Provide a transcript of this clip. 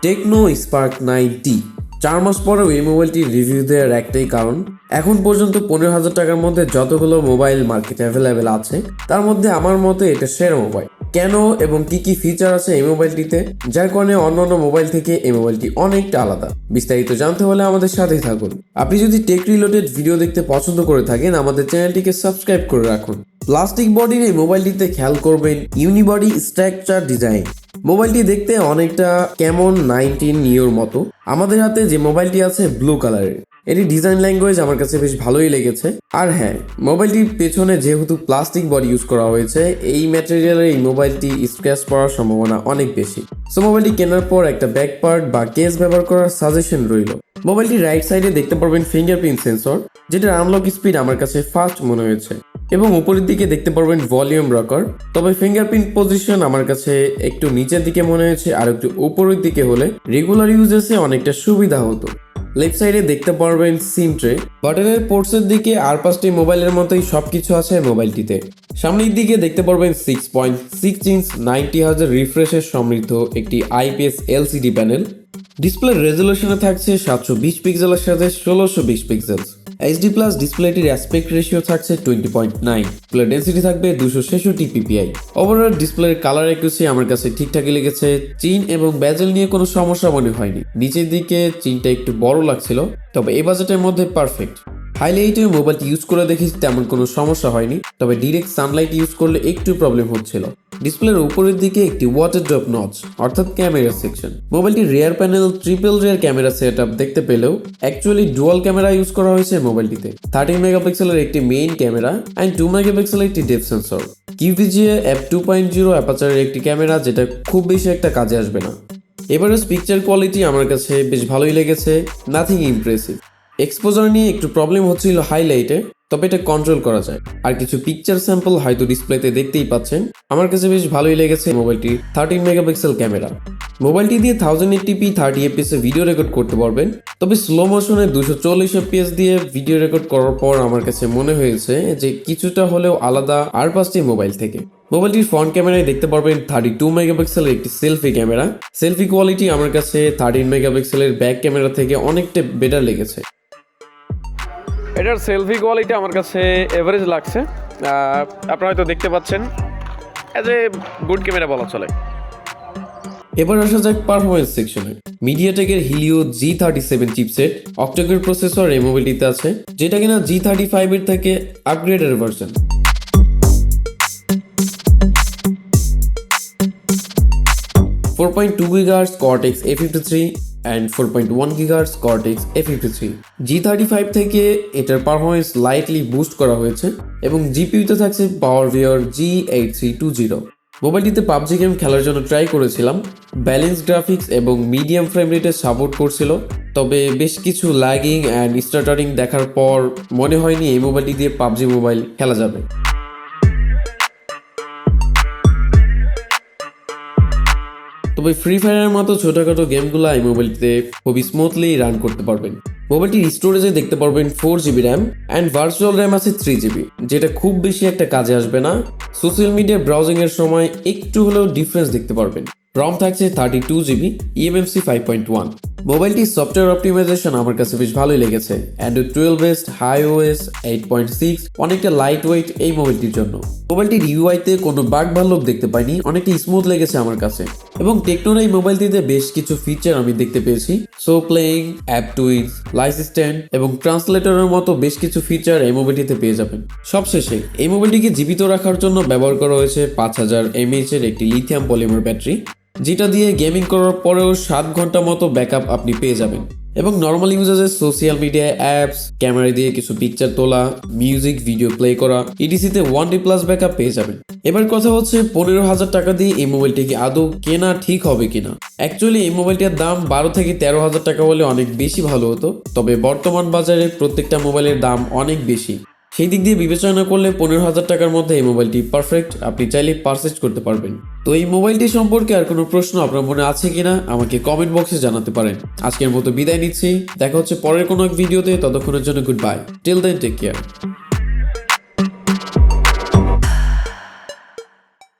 Tecno Spark 9T 4 মাস পরেও এই মোবাইলটির review দেওয়ার একটাই কারণ, এখন পর্যন্ত 15,000 টাকার মধ্যে যতগুলো মোবাইল মার্কেটে অ্যাভেলেবেল আছে তার মধ্যে আমার মতে এটা সেরা মোবাইল। কেন এবং কি ফিচার আছে এই মোবাইলটিতে, যার কারণে অন্যান্য মোবাইল থেকে এই মোবাইলটি অনেকটা আলাদা। বিস্তারিত জানতে হলে আমাদের সাথেই থাকুন। আপনি যদি টেক রিলেটেড ভিডিও দেখতে পছন্দ করে থাকেন, আমাদের চ্যানেলটিকে সাবস্ক্রাইব করে রাখুন। প্লাস্টিক বডির এই মোবাইলটিতে খেয়াল করবেন ইউনিবডি স্ট্রাকচার ডিজাইন। মোবাইলটি দেখতে অনেকটা কেমন 19 নিওর মতো। আমাদের হাতে যে মোবাইলটি আছে ব্লু কালারের, এটি ডিজাইন ল্যাঙ্গুয়েজ আমার কাছে বেশ ভালোই লেগেছে। আর হ্যাঁ, মোবাইলটির পেছনে যেহেতু প্লাস্টিক বডি ইউজ করা হয়েছে, এই ম্যাটেরিয়ালের এই মোবাইলটি স্ক্র্যাচ পড়ার সম্ভাবনা অনেক বেশি। সো মোবাইলটি কেনার পর একটা ব্যাক পার্ট বা কেস ব্যবহার করার সাজেশন রইল। মোবাইলটি রাইট সাইডে দেখতে পারবেন ফিঙ্গারপ্রিন্ট সেন্সর, যেটার আনলক স্পিড আমার কাছে ফাস্ট মনে হয়েছে, এবং উপরের দিকে দেখতে পারবেন ভলিউম রকার। তবে ফিঙ্গারপ্রিন্ট পজিশন আমার কাছে একটু নিচের দিকে মনে হয়েছে, আর একটু উপরের দিকে হলে রেগুলার ইউজেসে অনেকটা সুবিধা হতো। লেফট সাইডে দেখতে পারবেন সিম ট্রে, বাটনের পোর্টসের দিকে আর 5টি মোবাইলের মতোই সবকিছু আছে মোবাইলটিতে। সামনের দিকে দেখতে পারবেন 6.6 ইঞ্চ 90 হার্জ রিফ্রেশের সমৃদ্ধ একটি IPS LCD প্যানেল। ডিসপ্লে রেজলিউশনে থাকছে 720 পিক্সেলের সাথে 1620 পিক্সেল। HD+ ডিসপ্লেটির অ্যাসপেক্ট রেশিও থাকছে 20.9, ডিসপ্লে ডেন্সিটি থাকবে 266 ppi। ওভারঅল ডিসপ্লের কালার অ্যাকুরেসি আমার কাছে ঠিকঠাকই লেগেছে। চিন এবং বেজেল নিয়ে কোনো সমস্যা মনে হয়নি। নিচের দিকে চিনটা একটু বড় লাগছিল, তবে এই বাজেটের মধ্যে পারফেক্ট। হাইলাইটে মোবাইলটি ইউজ করে দেখি তেমন কোনো সমস্যা হয়নি, তবে ডিরেক্ট সানলাইট ইউজ করলে একটু প্রবলেম হচ্ছিল। ডিসপ্লের উপরের দিকে একটি ওয়াটারড্রপ নচ অর্থাৎ ক্যামেরা সেকশন। মোবাইলটির rear panel triple rear camera setup দেখতে পেলেও অ্যাকচুয়ালি ডুয়াল ক্যামেরা ইউজ করা হয়েছে মোবাইলটিতে। 13 মেগাপিক্সেলের একটি মেইন ক্যামেরা অ্যান্ড 2 মেগাপিক্সেলের একটি ডেপথ সেন্সর। QVGA f2.0 অ্যাপাচারের একটি ক্যামেরা, যেটা খুব বেশি একটা কাজে আসবে না। এভারেজ পিকচার কোয়ালিটি আমার কাছে বেশ ভালোই লেগেছে, নাথিং ইমপ্রেসিভ। এক্সপোজার নিয়ে একটু প্রবলেম হচ্ছিল হাইলাইটে, তবে এটা কন্ট্রোল করা যায়। আর কিছু পিকচার স্যাম্পল হয়তো ডিসপ্লেতে দেখতেই পাচ্ছেন। আমার কাছে বেশ ভালোই লেগেছে মোবাইলটির 13 মেগাপিক্সেল ক্যামেরা। মোবাইলটি দিয়ে 1080p 30 fps এ ভিডিও রেকর্ড করতে পারবেন, তবে স্লো মোশনে 240 fps দিয়ে ভিডিও রেকর্ড করার পর আমার কাছে মনে হয়েছে যে কিছুটা হলেও আলাদা আর 5টি মোবাইল থেকে। মোবাইলটির ফ্রন্ট ক্যামেরায় দেখতে পারবেন 32 মেগাপিক্সেলের একটি সেলফি ক্যামেরা। সেলফি কোয়ালিটি আমার কাছে 13 মেগাপিক্সেলের ব্যাক ক্যামেরা থেকে অনেকটা বেটার লেগেছে। এটার সেলফি কোয়ালিটি আমার কাছে এভারেজ লাগছে। আপনারা হয়তো দেখতে পাচ্ছেন, অ্যাজ এ গুড ক্যামেরা বলা চলে। এবার আসা যাক পারফরমেন্স সেকশনে। মিডিয়াটেকের Helio G37 chipset octa-core processor এই মোবাইলটিতে আছে, যেটা কিনা G35 এর থেকে upgraded version. 4.2 GHz Cortex A53 and 4.1 GHz Cortex A53। G35 থেকে এটার পারফরমেন্স লাইটলি বুস্ট করা হয়েছে এবং জিপিইউতে থাকছে PowerVR G8320। মোবাইলটিতে পাবজি গেম খেলার জন্য ট্রাই করেছিলাম। ব্যালেন্স গ্রাফিক্স এবং মিডিয়াম ফ্রেম রেটে সাপোর্ট করছিল, তবে বেশ কিছু ল্যাগিং অ্যান্ড স্টার্টারিং দেখার পর মনে হয়নি এই মোবাইলটি দিয়ে পাবজি মোবাইল খেলা যাবে। তবে ফ্রি ফায়ারের মতো ছোটখাটো গেমগুলো এই মোবাইলটিতে খুবই স্মুথলি রান করতে পারবেন। মোবাইলটির স্টোরেজে দেখতে পারবেন 4GB RAM and virtual RAM আছে 3GB, যেটা খুব বেশি একটা কাজে আসবে না। সোশ্যাল মিডিয়া ব্রাউজিং এর সময় একটু হলেও ডিফারেন্স দেখতে পারবেন। রম থাকছে 32GB eMMC 5.1। মোবাইলটির সফটওয়্যার অপটিমাইজেশন আমার কাছে বেশ ভালোই লেগেছে। অ্যান্ড্রয়েড 12 বেসড, iOS 8.6, অনেকটা লাইট ওয়েট এই মোবাইলটির জন্য। মোবাইলটির ইউআইতে কোনো বাগ ভাল্লুক দেখতে পাইনি, অনেকটা স্মুথ লেগেছে আমার কাছে। এবং টেকনোর এই মোবাইলটিতে বেশ কিছু ফিচার আমি দেখতে পেয়েছি। সো প্লেইং, অ্যাপ টুইজ, লাইস স্ট্যান্ড এবং ট্রান্সলেটরের মতো বেশ কিছু ফিচার এই মোবাইলটিতে পেয়ে যাবেন। সবশেষে এই মোবাইলটিকে জীবিত রাখার জন্য ব্যবহার করা হয়েছে 5000 mAh এর একটি লিথিয়াম পলিমার ব্যাটারি, যেটা দিয়ে গেমিং করার পরেও 7 ঘন্টা মতো ব্যাকআপ আপনি পেয়ে যাবেন। এবং নর্মাল ইউজারের সোশ্যাল মিডিয়া অ্যাপস, ক্যামেরা দিয়ে কিছু পিকচার তোলা, মিউজিক ভিডিও প্লে করা, ইডিসিতে 1D+ ব্যাকআপ পেয়ে যাবেন। এবার কথা হচ্ছে 15,000 টাকা দিয়ে এই মোবাইলটিকে আদৌ কেনা ঠিক হবে কিনা। অ্যাকচুয়ালি এই মোবাইলটির দাম 12 থেকে 13,000 টাকা হলে অনেক বেশি ভালো হতো, তবে বর্তমান বাজারে প্রত্যেকটা মোবাইলের দাম অনেক বেশি। সেই দিক দিয়ে বিবেচনা করলে 15,000 টাকার মধ্যে এই মোবাইলটি পারফেক্ট, আপনি চাইলে পারচেজ করতে পারবেন। তো এই মোবাইলটি সম্পর্কে আর কোনো প্রশ্ন আপনার মনে আছে কিনা আমাকে কমেন্ট বক্সে জানাতে পারেন। আজকের মতো বিদায় নিচ্ছি, দেখা হচ্ছে পরের কোনো এক ভিডিওতে। ততক্ষণের জন্য good bye, till then take care.